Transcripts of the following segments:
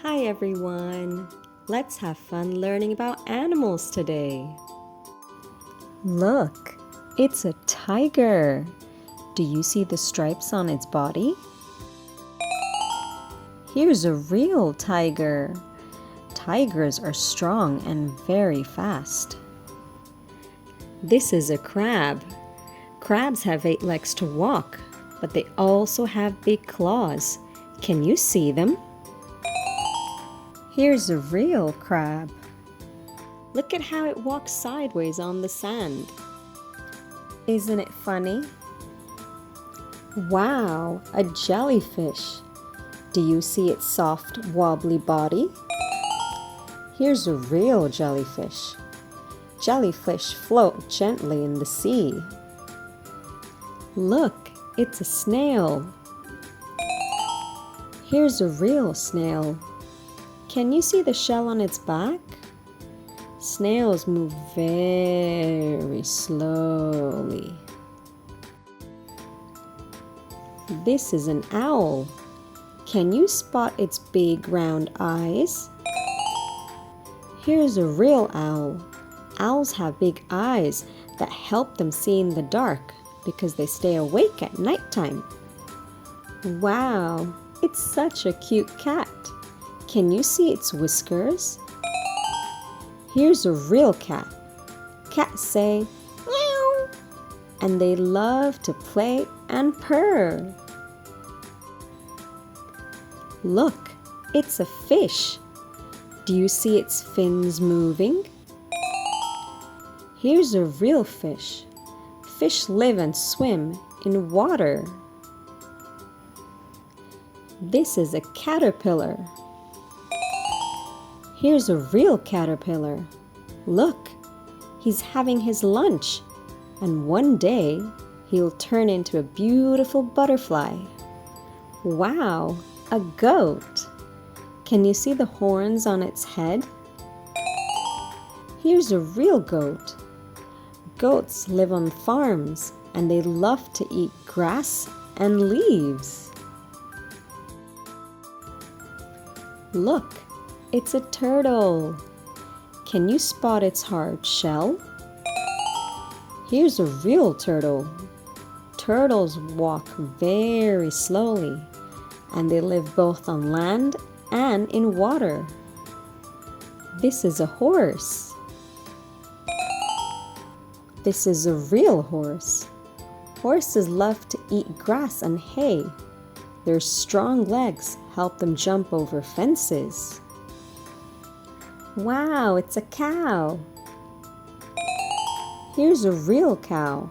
Hi everyone! Let's have fun learning about animals today. Look, it's a tiger. Do you see the stripes on its body? Here's a real tiger. Tigers are strong and very fast. This is a crab. Crabs have 8 legs to walk, but they also have big claws. Can you see them? Here's a real crab. Look at how it walks sideways on the sand. Isn't it funny? Wow, a jellyfish. Do you see its soft, wobbly body? Here's a real jellyfish. Jellyfish float gently in the sea. Look, it's a snail. Here's a real snail. Can you see the shell on its back? Snails move very slowly. This is an owl. Can you spot its big round eyes? Here's a real owl. Owls have big eyes that help them see in the dark because they stay awake at nighttime. Wow, it's such a cute cat. Can you see its whiskers? Here's a real cat. Cats say meow, and they love to play and purr. Look, it's a fish. Do you see its fins moving? Here's a real fish. Fish live and swim in water. This is a caterpillar. Here's a real caterpillar. Look, he's having his lunch, and one day he'll turn into a beautiful butterfly. Wow, a goat. Can you see the horns on its head? Here's a real goat. Goats live on farms and they love to eat grass and leaves. Look, it's a turtle. Can you spot its hard shell? Here's a real turtle. Turtles walk very slowly and they live both on land and in water. This is a horse. This is a real horse. Horses love to eat grass and hay. Their strong legs help them jump over fences. Wow, it's a cow. Here's a real cow.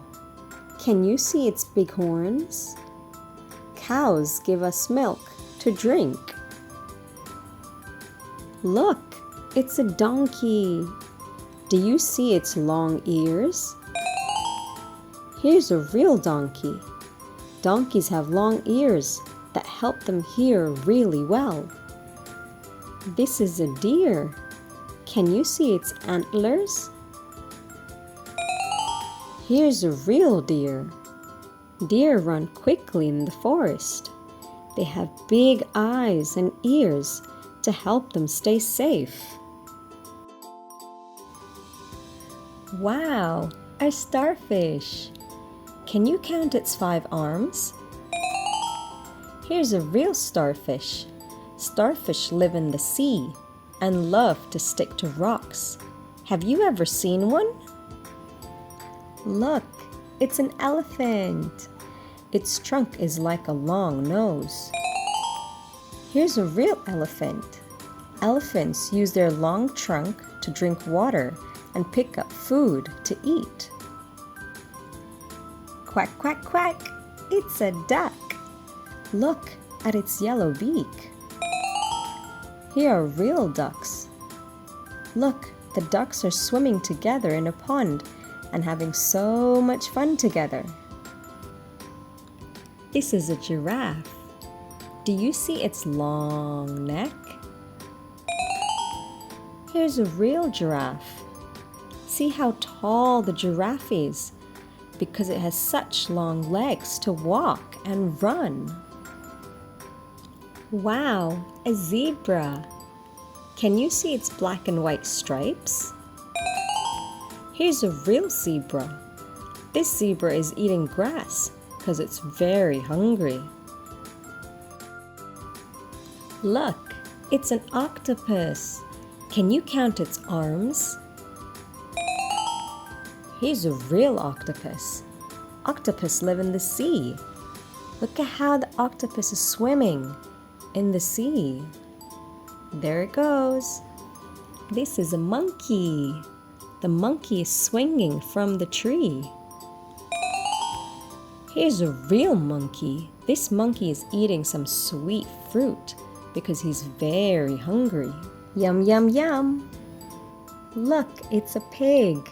Can you see its big horns? Cows give us milk to drink. Look, it's a donkey. Do you see its long ears? Here's a real donkey. Donkeys have long ears that help them hear really well. This is a deer. Can you see its antlers? Here's a real deer. Deer run quickly in the forest. They have big eyes and ears to help them stay safe. Wow, a starfish. Can you count its 5 arms? Here's a real starfish. Starfish live in the sea and love to stick to rocks. Have you ever seen one? Look, it's an elephant. Its trunk is like a long nose. Here's a real elephant. Elephants use their long trunk to drink water and pick up food to eat. Quack, quack, quack. It's a duck. Look at its yellow beak. Here are real ducks. Look, the ducks are swimming together in a pond and having so much fun together. This is a giraffe. Do you see its long neck? Here's a real giraffe. See how tall the giraffe is because it has such long legs to walk and run. Wow, a zebra. Can you see its black and white stripes? Here's a real zebra. This zebra is eating grass because it's very hungry. Look, it's an octopus. Can you count its arms? Here's a real octopus. Octopus live in the sea. Look at how the octopus is swimming in the sea. There it goes. This is a monkey. The monkey is swinging from the tree. Here's a real monkey. This monkey is eating some sweet fruit because he's very hungry. Yum, yum, yum. Look, it's a pig.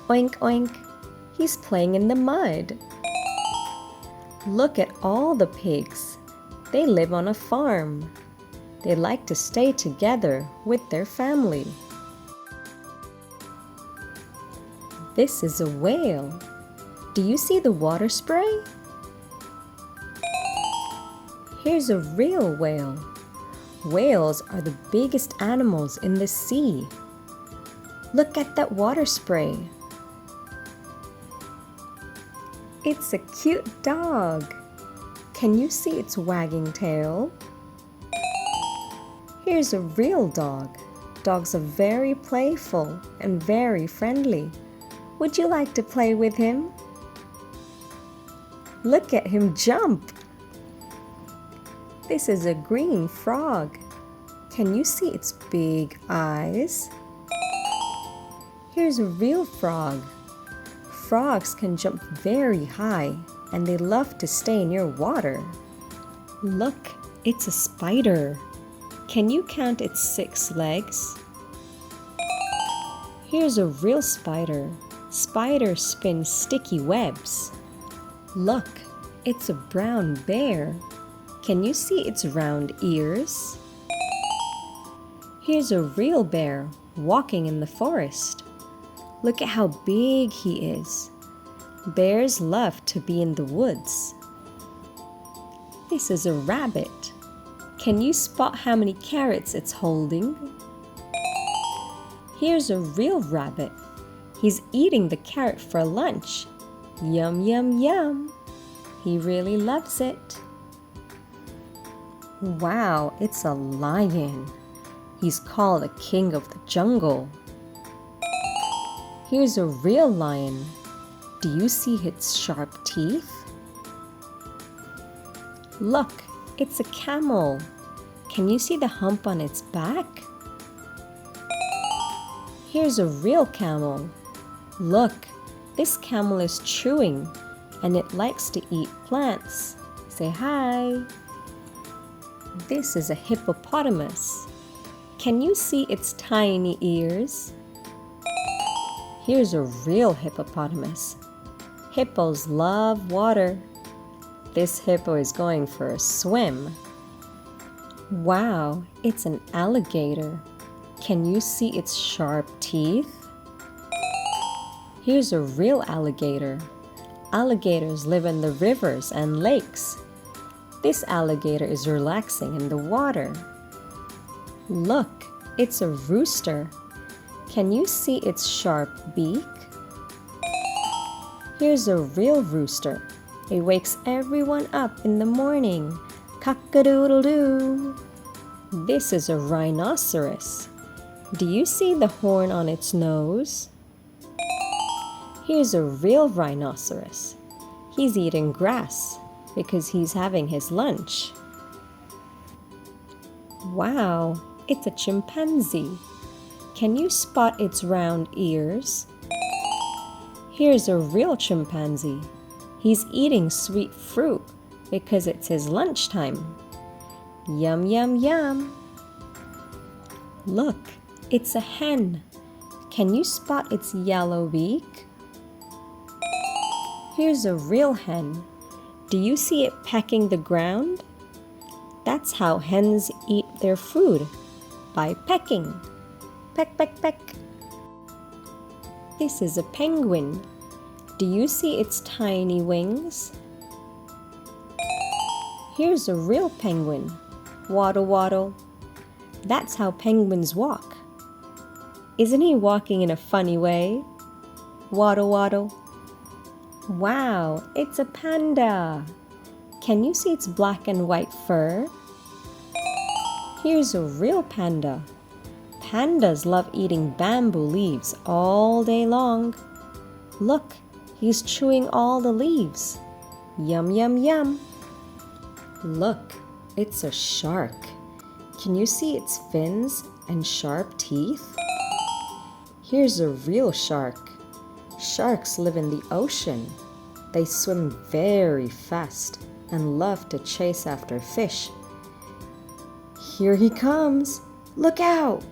Oink, oink. He's playing in the mud. Look at all the pigs. They live on a farm. They like to stay together with their family. This is a whale. Do you see the water spray? Here's a real whale. Whales are the biggest animals in the sea. Look at that water spray. It's a cute dog. Can you see its wagging tail? Here's a real dog. Dogs are very playful and very friendly. Would you like to play with him? Look at him jump. This is a green frog. Can you see its big eyes? Here's a real frog. Frogs can jump very high and they love to stay near water. Look, it's a spider. Can you count its 6 legs? Here's a real spider. Spiders spin sticky webs. Look, it's a brown bear. Can you see its round ears? Here's a real bear walking in the forest. Look at how big he is. Bears love to be in the woods. This is a rabbit. Can you spot how many carrots it's holding? Here's a real rabbit. He's eating the carrot for lunch. Yum, yum, yum. He really loves it. Wow, it's a lion. He's called the king of the jungle. Here's a real lion. Do you see its sharp teeth? Look, it's a camel. Can you see the hump on its back? Here's a real camel. Look, this camel is chewing and it likes to eat plants. Say hi. This is a hippopotamus. Can you see its tiny ears? Here's a real hippopotamus. Hippos love water. This hippo is going for a swim. Wow, it's an alligator. Can you see its sharp teeth? Here's a real alligator. Alligators live in the rivers and lakes. This alligator is relaxing in the water. Look, it's a rooster. Can you see its sharp beak? Here's a real rooster. It wakes everyone up in the morning. Cock-a-doodle-doo. This is a rhinoceros. Do you see the horn on its nose? Here's a real rhinoceros. He's eating grass because he's having his lunch. Wow, it's a chimpanzee. Can you spot its round ears? Here's a real chimpanzee. He's eating sweet fruit because it's his lunchtime. Yum, yum, yum. Look, it's a hen. Can you spot its yellow beak? Here's a real hen. Do you see it pecking the ground? That's how hens eat their food, by pecking. Peck, peck, peck. This is a penguin. Do you see its tiny wings? Here's a real penguin. Waddle, waddle. That's how penguins walk. Isn't he walking in a funny way? Waddle, waddle. Wow, it's a panda. Can you see its black and white fur? Here's a real panda. Pandas love eating bamboo leaves all day long. Look, he's chewing all the leaves. Yum, yum, yum. Look, it's a shark. Can you see its fins and sharp teeth? Here's a real shark. Sharks live in the ocean. They swim very fast and love to chase after fish. Here he comes. Look out!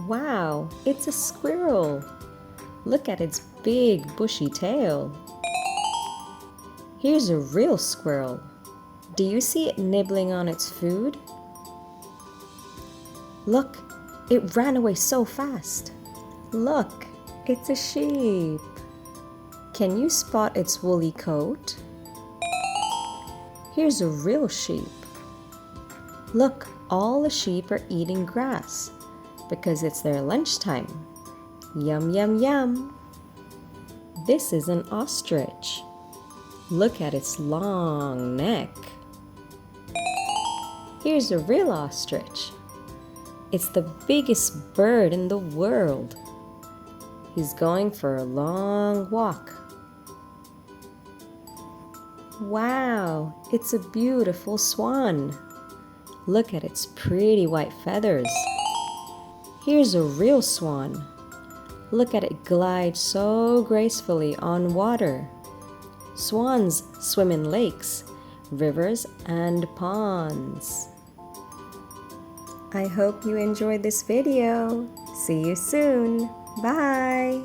Wow, it's a squirrel. Look at its big bushy tail. Here's a real squirrel. Do you see it nibbling on its food? Look, it ran away so fast. Look, it's a sheep. Can you spot its woolly coat? Here's a real sheep. Look, all the sheep are eating grass because it's their lunchtime. Yum, yum, yum. This is an ostrich. Look at its long neck. Here's a real ostrich. It's the biggest bird in the world. He's going for a long walk. Wow, it's a beautiful swan. Look at its pretty white feathers. Here's a real swan. Look at it glide so gracefully on water. Swans swim in lakes, rivers, and ponds. I hope you enjoyed this video. See you soon. Bye.